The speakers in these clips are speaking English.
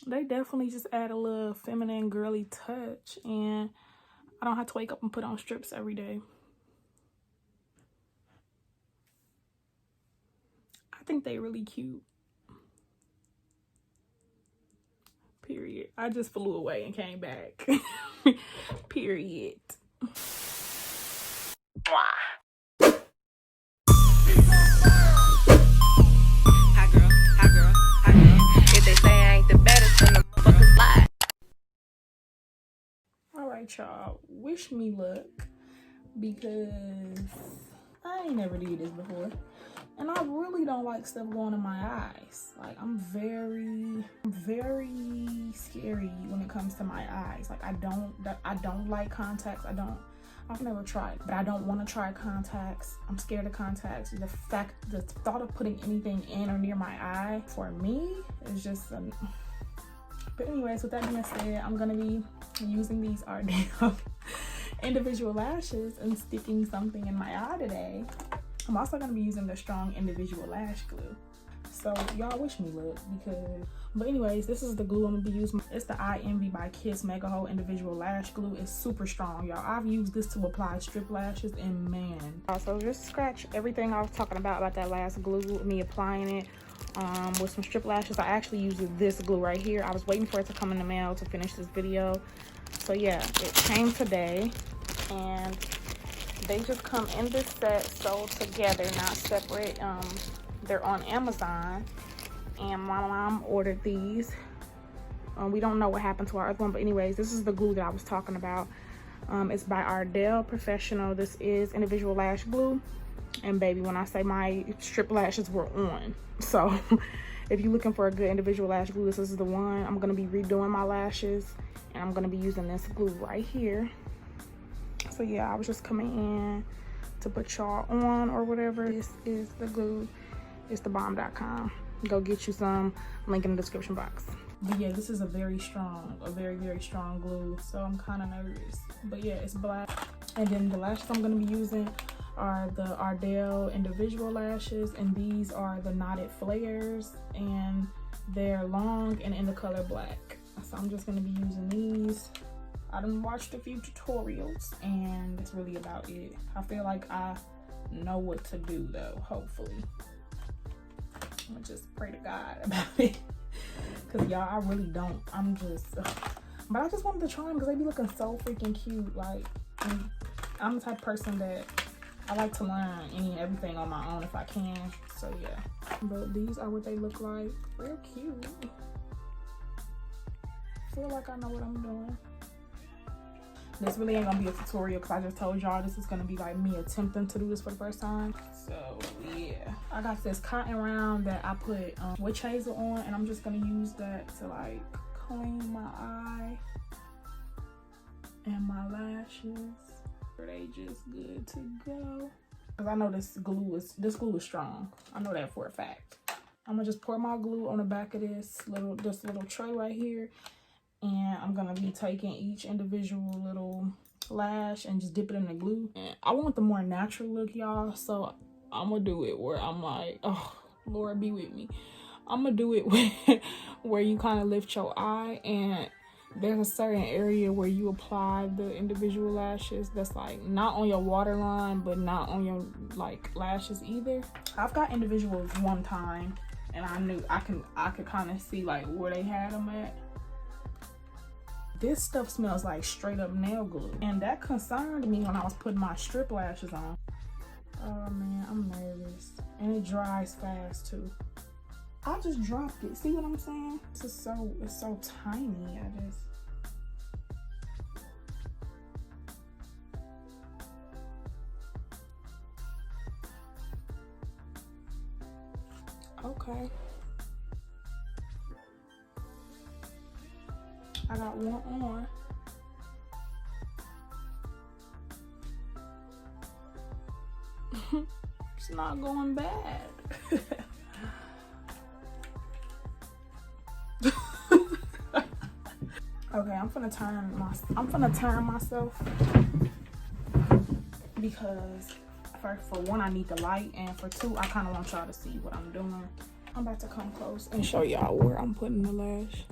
They definitely just add a little feminine girly touch, and I don't have to wake up and put on strips every day. I think they really cute. Period. I just flew away and came back. Period. Alright, y'all. Wish me luck, because I ain't never did this before. And I really don't like stuff going in my eyes. Like, I'm very scary when it comes to my eyes. Like, I don't like contacts. I've never tried, but I don't want to try contacts. I'm scared of contacts. The thought of putting anything in or near my eye, for me, is just but anyways, with that being said, I'm gonna be using these Ardell individual lashes and sticking something in my eye today. I'm also going to be using the strong individual lash glue. So y'all wish me luck, because, but anyways, this is the glue I'm going to be using. It's the I Envy by Kiss Mega Hold individual lash glue. It's super strong, y'all. I've used this to apply strip lashes, and man. Also, just scratch everything I was talking about that last glue, me applying it with some strip lashes. I actually used this glue right here. I was waiting for it to come in the mail to finish this video. So yeah, it came today, and they just come in this set, sold together, not separate. They're on Amazon, and my mom ordered these. We don't know what happened to our other one, but anyways, this is the glue that I was talking about. It's by Ardell Professional. This is individual lash glue, and baby, when I say my strip lashes were on. So if you're looking for a good individual lash glue, this is the one. I'm going to be redoing my lashes, and I'm going to be using this glue right here. So yeah, I was just coming in to put y'all on or whatever. This is the glue. It's thebomb.com. Go get you some. Link in the description box. But yeah, this is a very strong glue. So I'm kind of nervous. But yeah, it's black. And then the lashes I'm going to be using are the Ardell individual lashes. And these are the knotted flares. And they're long and in the color black. So I'm just going to be using these. I done watched a few tutorials, and that's really about it. I feel like I know what to do though, hopefully. I'm gonna just pray to God about it, because y'all, I really don't. But I just wanted to try them because they be looking so freaking cute. Like, I'm the type of person that I like to learn any and everything on my own if I can. So yeah, but these are what they look like. Real cute. Feel like I know what I'm doing. This really ain't gonna be a tutorial, because I just told y'all this is gonna be like me attempting to do this for the first time. So yeah, I got this cotton round that I put witch hazel on, and I'm just gonna use that to like clean my eye and my lashes. They just good to go. Cause I know this glue is strong. I know that for a fact. I'm gonna just pour my glue on the back of this little tray right here. And I'm gonna be taking each individual little lash and just dip it in the glue. And I want the more natural look, y'all. So I'm gonna do it where I'm like, oh, Lord be with me. I'm gonna do it where you kind of lift your eye, and there's a certain area where you apply the individual lashes that's like not on your waterline, but not on your like lashes either. I've got individuals one time, and I knew I could kind of see like where they had them at. This stuff smells like straight up nail glue, and that concerned me when I was putting my strip lashes on. Oh man, I'm nervous. And it dries fast too. I just dropped it. See what I'm saying? It's so tiny. Okay. I got one on. It's not going bad. Okay, I'm finna turn myself, because for one, I need the light, and for two, I kind of want y'all to see what I'm doing. I'm about to come close and show y'all where I'm putting the lash.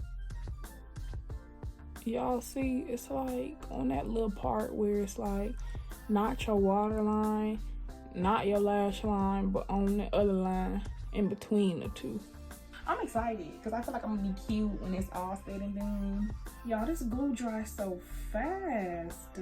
Y'all see, it's like on that little part where it's like not your waterline, not your lash line, but on the other line in between the two. I'm excited because I feel like I'm gonna be cute when it's all said and done. Y'all, this glue dries so fast.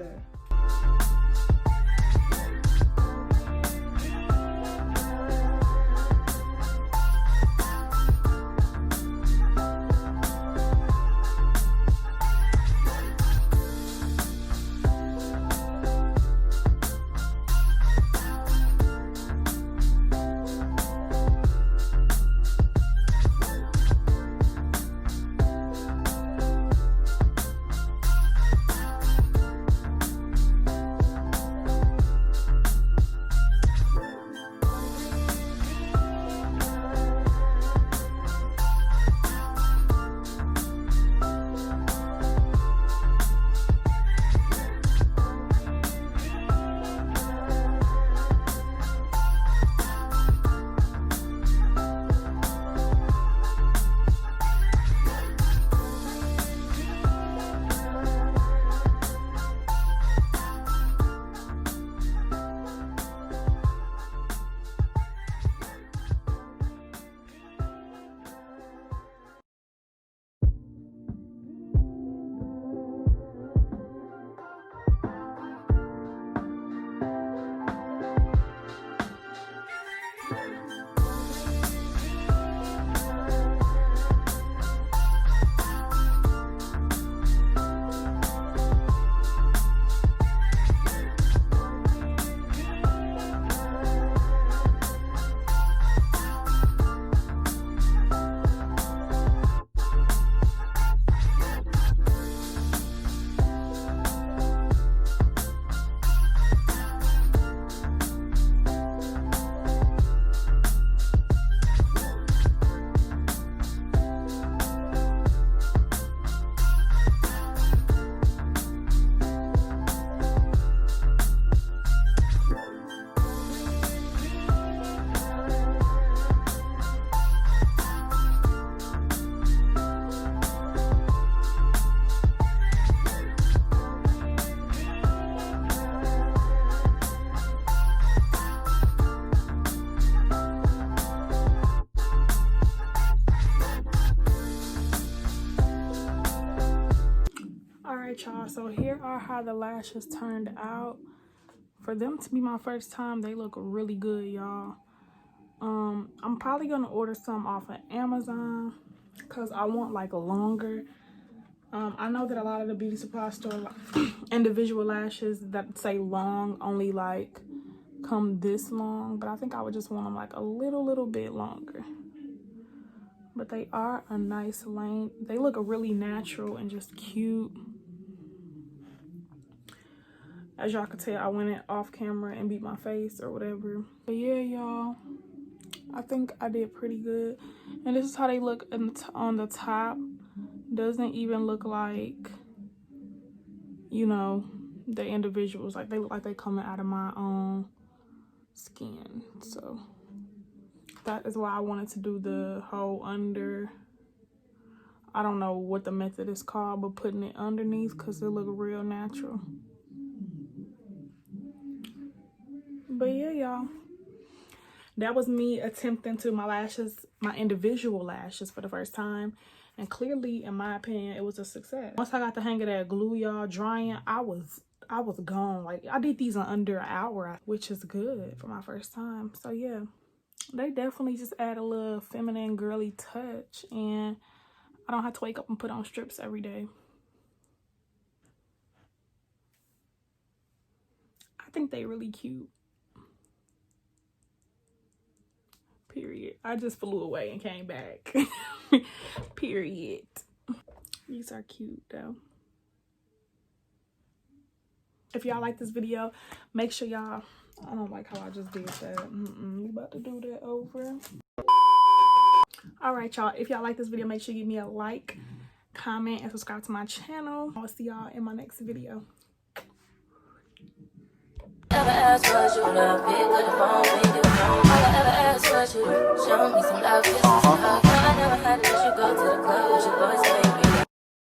Y'all, so here are how the lashes turned out. For them to be my first time, they look really good, y'all. I'm probably gonna order some off of Amazon because I want like longer. I know that a lot of the beauty supply store individual lashes that say long only like come this long, but I think I would just want them like a little bit longer. But they are a nice length. They look really natural and just cute. As y'all can tell, I went in off camera and beat my face or whatever. But yeah, y'all, I think I did pretty good. And this is how they look on the top. Doesn't even look like, you know, the individuals. Like, they look like they coming out of my own skin. So that is why I wanted to do the whole under. I don't know what the method is called, but putting it underneath because it look real natural. But yeah, y'all, that was me attempting to my lashes, my individual lashes for the first time. And clearly, in my opinion, it was a success. Once I got the hang of that glue, y'all, drying, I was gone. Like, I did these in under an hour, which is good for my first time. So yeah, they definitely just add a little feminine, girly touch. And I don't have to wake up and put on strips every day. I think they really cute. Period. I just flew away and came back. Period. These are cute though. If y'all like this video, make sure y'all, I don't like how I just did that. We about to do that over. All right, y'all, if y'all like this video, make sure you give me a like, comment, and subscribe to my channel. I'll see y'all in my next video. Ever asked what you love, pick up the phone when you phone. All I ever asked was you show me some love, kiss me some hug. I never had to let you go to the club with your boys.